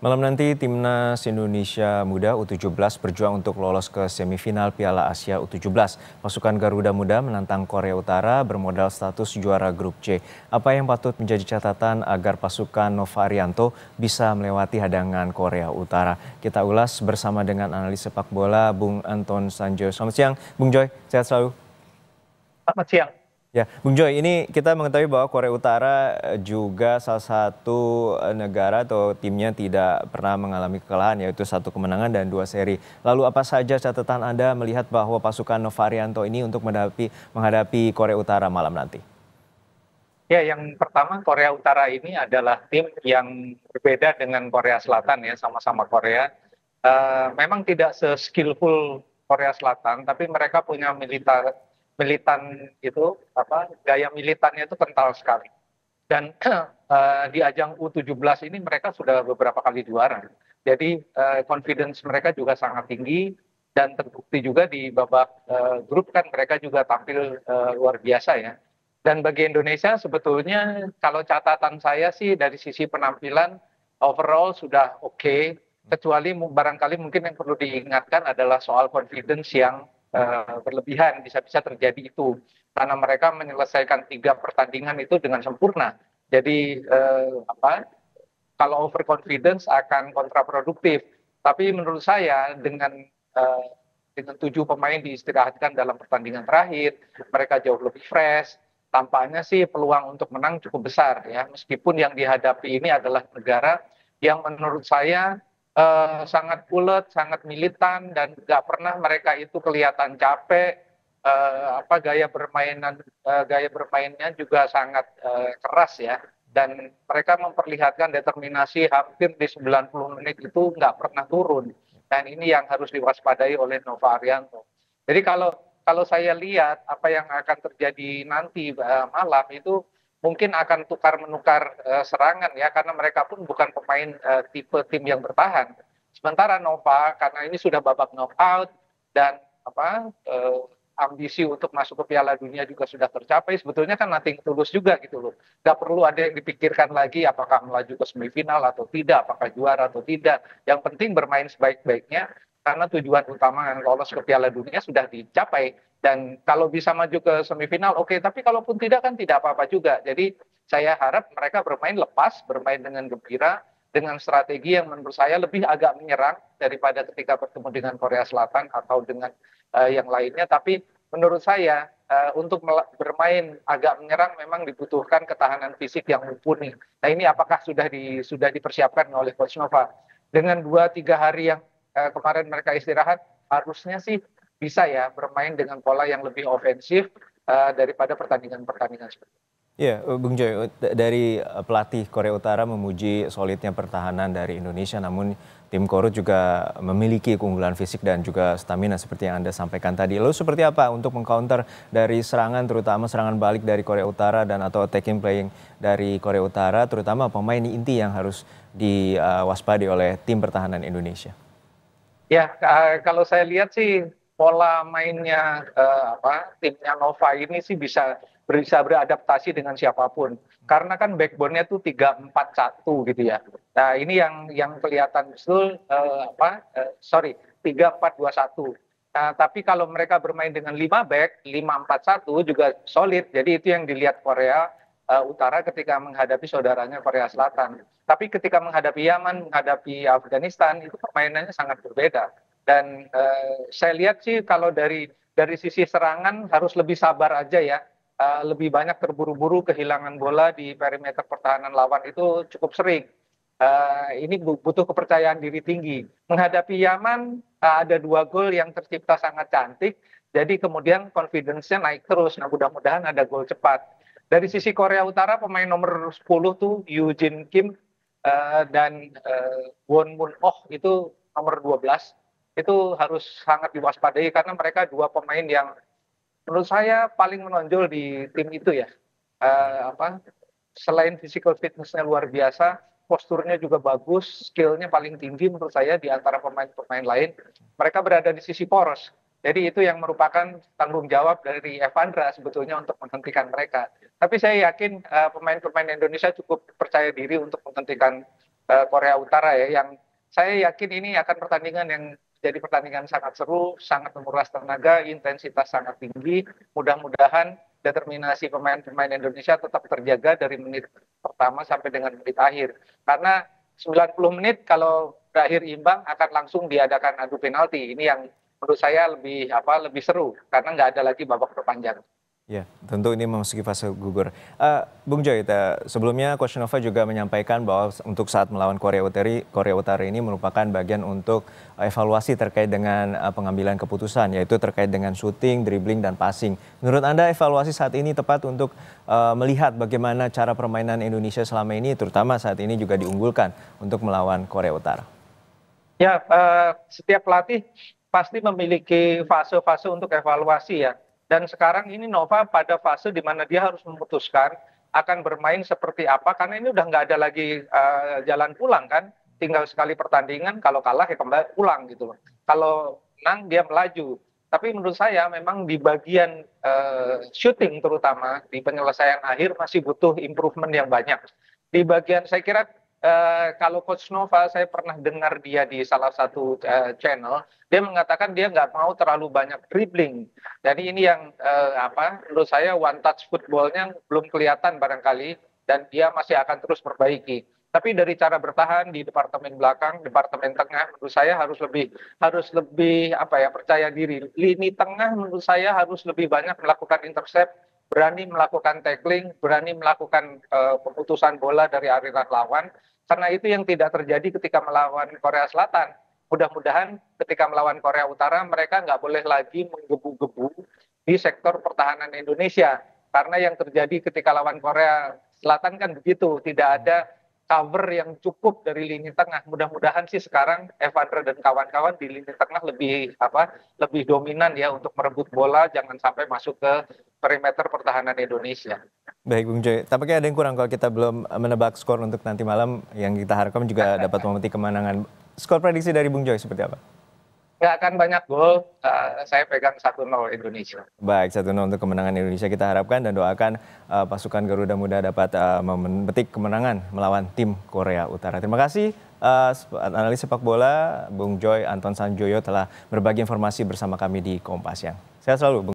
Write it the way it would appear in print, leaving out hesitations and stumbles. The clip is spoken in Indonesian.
Malam nanti Timnas Indonesia Muda U17 berjuang untuk lolos ke semifinal Piala Asia U17. Pasukan Garuda Muda menantang Korea Utara bermodal status juara grup C. Apa yang patut menjadi catatan agar pasukan Nova Arianto bisa melewati hadangan Korea Utara? Kita ulas bersama dengan analis sepak bola Bung Anton Sanjo. Selamat siang, Bung Joy. Sehat selalu. Selamat siang. Ya, Bung Joy, ini kita mengetahui bahwa Korea Utara juga salah satu negara atau timnya tidak pernah mengalami kekalahan, yaitu 1 kemenangan dan 2 seri. Lalu apa saja catatan Anda melihat bahwa pasukan Nova Arianto ini untuk menghadapi Korea Utara malam nanti? Ya, yang pertama Korea Utara ini adalah tim yang berbeda dengan Korea Selatan ya, sama-sama Korea. Memang tidak se-skillful Korea Selatan, tapi mereka punya militan itu gaya militannya itu kental sekali. Dan di ajang U17 ini mereka sudah beberapa kali juara. Jadi confidence mereka juga sangat tinggi dan terbukti juga di babak grup kan mereka juga tampil luar biasa ya. Dan bagi Indonesia sebetulnya kalau catatan saya sih dari sisi penampilan overall sudah oke, kecuali barangkali mungkin yang perlu diingatkan adalah soal confidence yang berlebihan, bisa-bisa terjadi itu karena mereka menyelesaikan 3 pertandingan itu dengan sempurna. Jadi kalau overconfidence akan kontraproduktif. Tapi menurut saya dengan 7 pemain diistirahatkan dalam pertandingan terakhir, mereka jauh lebih fresh. Tampaknya sih peluang untuk menang cukup besar ya, meskipun yang dihadapi ini adalah negara yang menurut saya sangat ulet, sangat militan dan nggak pernah mereka itu kelihatan capek. Gaya bermainnya juga sangat keras ya, dan mereka memperlihatkan determinasi hampir di 90 menit itu nggak pernah turun. Dan ini yang harus diwaspadai oleh Nova Arianto. Jadi kalau saya lihat apa yang akan terjadi nanti malam itu mungkin akan tukar-menukar serangan ya, karena mereka pun bukan pemain tipe tim yang bertahan. Sementara Nova karena ini sudah babak knockout dan ambisi untuk masuk ke Piala Dunia juga sudah tercapai, sebetulnya kan nothing tulus juga gitu loh. Nggak perlu ada yang dipikirkan lagi apakah melaju ke semifinal atau tidak, apakah juara atau tidak. Yang penting bermain sebaik-baiknya karena tujuan utama lolos ke Piala Dunia sudah dicapai. Dan kalau bisa maju ke semifinal, oke. Tapi kalaupun tidak kan tidak apa-apa juga. Jadi saya harap mereka bermain lepas, bermain dengan gembira, dengan strategi yang menurut saya lebih agak menyerang daripada ketika bertemu dengan Korea Selatan atau dengan yang lainnya. Tapi menurut saya untuk bermain agak menyerang memang dibutuhkan ketahanan fisik yang mumpuni. Nah ini apakah sudah dipersiapkan oleh Coach Nova? Dengan 2-3 hari yang kemarin mereka istirahat, harusnya sih bisa ya bermain dengan pola yang lebih ofensif daripada pertandingan-pertandingan seperti itu. Ya, Bung Joy, dari pelatih Korea Utara memuji solidnya pertahanan dari Indonesia, namun tim Korut juga memiliki keunggulan fisik dan juga stamina seperti yang Anda sampaikan tadi. Lalu seperti apa untuk mengcounter dari serangan, terutama serangan balik dari Korea Utara dan atau attacking playing dari Korea Utara, terutama pemain inti yang harus diwaspadai oleh tim pertahanan Indonesia? Ya, kalau saya lihat sih pola mainnya timnya Nova ini sih bisa beradaptasi dengan siapapun. Karena kan backbone-nya tuh 3-4-1 gitu ya. Nah, ini yang kelihatan betul 3-4-2-1. Nah, tapi kalau mereka bermain dengan 5 back, 5-4-1 juga solid. Jadi itu yang dilihat Korea Utara ketika menghadapi saudaranya Korea Selatan. Tapi ketika menghadapi Yaman, menghadapi Afghanistan, itu permainannya sangat berbeda. Dan saya lihat sih kalau dari sisi serangan harus lebih sabar aja ya. Lebih banyak terburu-buru kehilangan bola di perimeter pertahanan lawan itu cukup sering. Ini butuh kepercayaan diri tinggi. Menghadapi Yaman ada 2 gol yang tercipta sangat cantik. Jadi kemudian confidence-nya naik terus. Nah mudah-mudahan ada gol cepat. Dari sisi Korea Utara pemain nomor 10 tuh Eugene Kim dan Won Mun Oh itu nomor 12 itu harus sangat diwaspadai karena mereka 2 pemain yang menurut saya paling menonjol di tim itu ya. Eh, apa Selain physical fitness-nya luar biasa, posturnya juga bagus, skill-nya paling tinggi menurut saya di antara pemain-pemain lain. Mereka berada di sisi poros. Jadi itu yang merupakan tanggung jawab dari Evandra sebetulnya untuk menghentikan mereka. Tapi saya yakin pemain-pemain Indonesia cukup percaya diri untuk menghentikan Korea Utara ya, yang saya yakin ini akan pertandingan yang jadi pertandingan sangat seru, sangat menguras tenaga, intensitas sangat tinggi. Mudah-mudahan determinasi pemain-pemain Indonesia tetap terjaga dari menit pertama sampai dengan menit akhir. Karena 90 menit kalau berakhir imbang akan langsung diadakan adu penalti. Ini yang menurut saya lebih seru karena nggak ada lagi babak perpanjangan. Ya, tentu ini memasuki fase gugur. Bung Joy, sebelumnya Coach Nova juga menyampaikan bahwa untuk saat melawan Korea Utara ini merupakan bagian untuk evaluasi terkait dengan pengambilan keputusan, yaitu terkait dengan shooting, dribbling, dan passing. Menurut Anda evaluasi saat ini tepat untuk melihat bagaimana cara permainan Indonesia selama ini, terutama saat ini juga diunggulkan untuk melawan Korea Utara? Ya, setiap pelatih pasti memiliki fase-fase untuk evaluasi ya. Dan sekarang ini Nova pada fase di mana dia harus memutuskan akan bermain seperti apa, karena ini udah nggak ada lagi jalan pulang kan. Tinggal sekali pertandingan, kalau kalah ya kembali pulang gitu loh. Kalau menang dia melaju. Tapi menurut saya memang di bagian shooting terutama, di penyelesaian akhir masih butuh improvement yang banyak. Di bagian saya kira kalau Coach Nova, saya pernah dengar dia di salah satu channel, dia mengatakan dia nggak mau terlalu banyak dribbling. Jadi ini yang menurut saya one touch footballnya belum kelihatan barangkali, dan dia masih akan terus perbaiki. Tapi dari cara bertahan di departemen belakang, departemen tengah, menurut saya harus lebih percaya diri. Lini tengah menurut saya harus lebih banyak melakukan intercept, berani melakukan tackling, berani melakukan pemutusan bola dari aliran lawan. Karena itu yang tidak terjadi ketika melawan Korea Selatan. Mudah-mudahan ketika melawan Korea Utara mereka nggak boleh lagi menggebu-gebu di sektor pertahanan Indonesia. Karena yang terjadi ketika lawan Korea Selatan kan begitu, tidak ada cover yang cukup dari lini tengah. Mudah-mudahan sih sekarang Evandro dan kawan-kawan di lini tengah lebih dominan ya untuk merebut bola, jangan sampai masuk ke perimeter pertahanan Indonesia. Baik Bung Joy, tampaknya ada yang kurang kalau kita belum menebak skor untuk nanti malam yang kita harapkan juga dapat memetik kemenangan. Skor prediksi dari Bung Joy seperti apa? Nggak akan banyak gol, saya pegang 1-0 Indonesia. Baik, 1-0 untuk kemenangan Indonesia kita harapkan dan doakan pasukan Garuda Muda dapat memetik kemenangan melawan tim Korea Utara. Terima kasih analis sepak bola Bung Joy Anton Sanjoyo telah berbagi informasi bersama kami di Kompas Siang. Sehat selalu Bung.